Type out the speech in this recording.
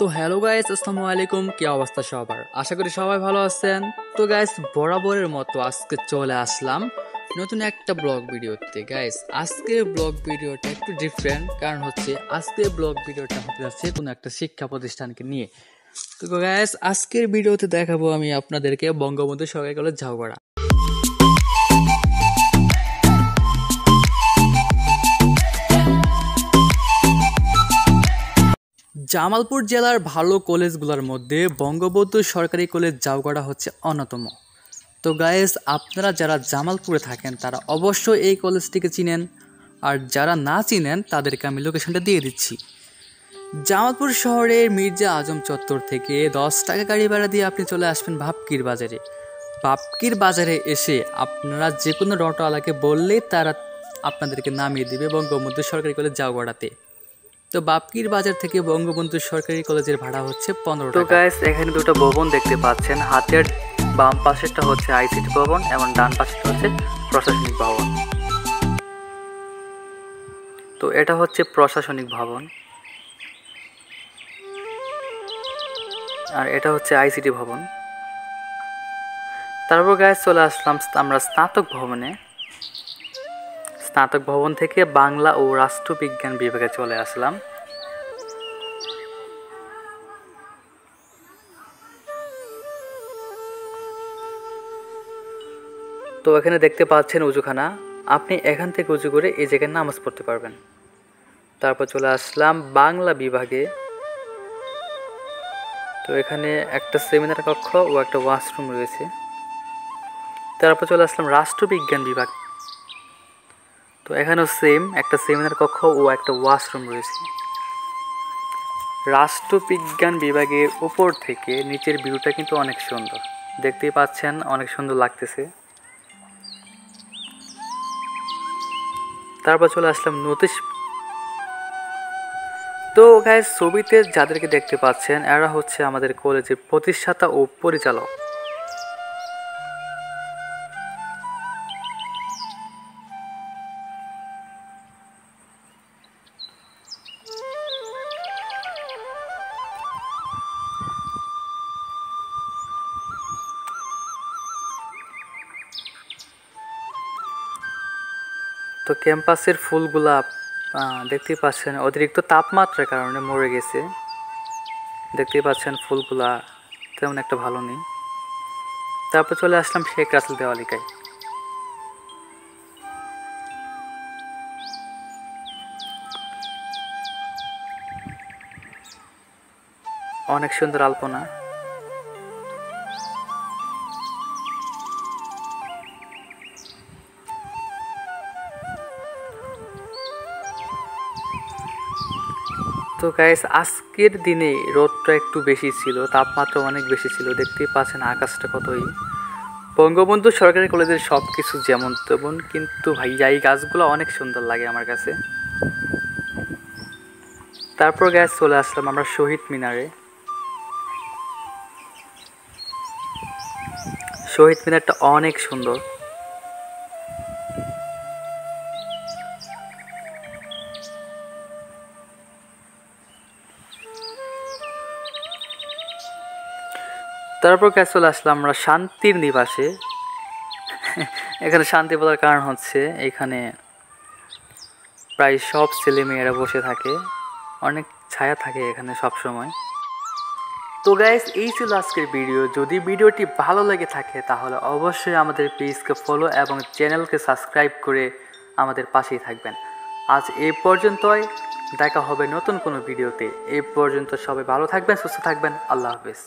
তো hello guys, আসসালামু আলাইকুম। কি অবস্থা সবার? আশা করি সবাই ভালো আছেন। তো গাইস, বরাবরের মতো আজকে চলে আসলাম নতুন একটা ব্লগ ভিডিওতে। গাইস, আজকের ব্লগ ভিডিওটা একটু ডিফারেন্ট, কারণ হচ্ছে আজকের ব্লগ ভিডিওটা হতে যাচ্ছে কোনো একটা শিক্ষা প্রতিষ্ঠানকে নিয়ে। তো গাইস, আজকের ভিডিওতে দেখাবো আমি আপনাদেরকে বঙ্গবন্ধু সরকারি কলেজ ঝাউগড়া। জামালপুর জেলার ভালো কলেজগুলোর মধ্যে বঙ্গবন্ধু সরকারি কলেজ ঝাউগড়া হচ্ছে অন্যতম। তো গাইস, আপনারা যারা জামালপুরে থাকেন তারা অবশ্যই এই কলেজটিকে চিনেন, আর যারা না চিনেন তাদেরকে আমি লোকেশনটা দিয়ে দিচ্ছি। জামালপুর শহরের মির্জা আজম চত্বর থেকে 10 টাকা গাড়ি ভাড়া দিয়ে আপনি চলে আসবেন ভাবকির বাজারে। ভাবকির বাজারে এসে আপনারা যে কোনো অটোওয়ালাকে বললেই তারা আপনাদেরকে নামিয়ে দিবে বঙ্গবন্ধু সরকারি কলেজ ঝাউগড়াতে। তো বাপকির বাজার থেকে বঙ্গবন্ধু সরকারি কলেজের ভাড়া হচ্ছে 15 টাকা। তো গাইস, এখানে দুটো ভবন দেখতে পাচ্ছেন। হাতের বাম পাশেরটা হচ্ছে আইসিটি ভবন এবং ডান পাশেরটা হচ্ছে প্রশাসনিক ভবন। তো এটা হচ্ছে প্রশাসনিক ভবন আর এটা হচ্ছে আইসিটি ভবন। তারপর গাইস চলে আসলাম আমরা স্নাতক ভবনে। স্নাতক ভবন থেকে বাংলা ও রাষ্ট্রবিজ্ঞান বিভাগে চলে আসলাম। তো এখানে দেখতে পাচ্ছেন উজুখানা, আপনি এখান থেকে উজু করে এই জায়গায় নামাজ পড়তে পারবেন। তারপর চলে আসলাম বাংলা বিভাগে। তো এখানে একটা সেমিনার কক্ষ ও একটা ওয়াশরুম রয়েছে। তারপর চলে আসলাম রাষ্ট্রবিজ্ঞান বিভাগ। তো এখানেও সেম একটা সেমিনার কক্ষ ও একটা ওয়াশরুম রয়েছে। রাষ্ট্রবিজ্ঞান বিভাগের উপর থেকে নিচের ভিউটা কিন্তু অনেক সুন্দর, দেখতেই পাচ্ছেন, অনেক সুন্দর লাগতেছে। তারপর চলে আসলাম নোটিশ। তো গাইস, ছবিতে যাদেরকে দেখতে পাচ্ছেন এরা হচ্ছে আমাদের কলেজের প্রতিষ্ঠাতা ও পরিচালক। তো ক্যাম্পাসের ফুলগুলা দেখতেই পাচ্ছেন অতিরিক্ত তাপমাত্রার কারণে মরে গেছে। দেখতেই পাচ্ছেন ফুলগুলা তেমন একটা ভালো নেই। তারপর চলে আসলাম শেখ রাসেল দেওয়ালিকায়। অনেক সুন্দর আলপনা। তো গাইস, আজকের দিনে রোদটা একটু বেশি ছিল, তাপমাত্রা অনেক বেশি ছিল। দেখতেই পাচ্ছেন আকাশটা কতই। বঙ্গবন্ধু সরকারি কলেজের সব কিছু যেমন তেমন, কিন্তু ভাইয়া এই গাছগুলো অনেক সুন্দর লাগে আমার কাছে। তারপর গাইস চলে আসলাম আমরা শহীদ মিনারে। শহীদ মিনারটা অনেক সুন্দর। তারপর গাইস চলে আসলাম আমরা শান্তির নিবাসে। এখানে শান্তি বলার কারণ হচ্ছে এখানে প্রায় সব ছেলেমেয়েরা বসে থাকে, অনেক ছায়া থাকে এখানে সব সময়। তো গাইস, এই ছিল আজকের ভিডিও। যদি ভিডিওটি ভালো লেগে থাকে তাহলে অবশ্যই আমাদের পেজকে ফলো এবং চ্যানেলকে সাবস্ক্রাইব করে আমাদের পাশেই থাকবেন। আজ এই পর্যন্তই, দেখা হবে নতুন কোনো ভিডিওতে। এই পর্যন্ত সবাই ভালো থাকবেন, সুস্থ থাকবেন। আল্লাহ হাফেজ।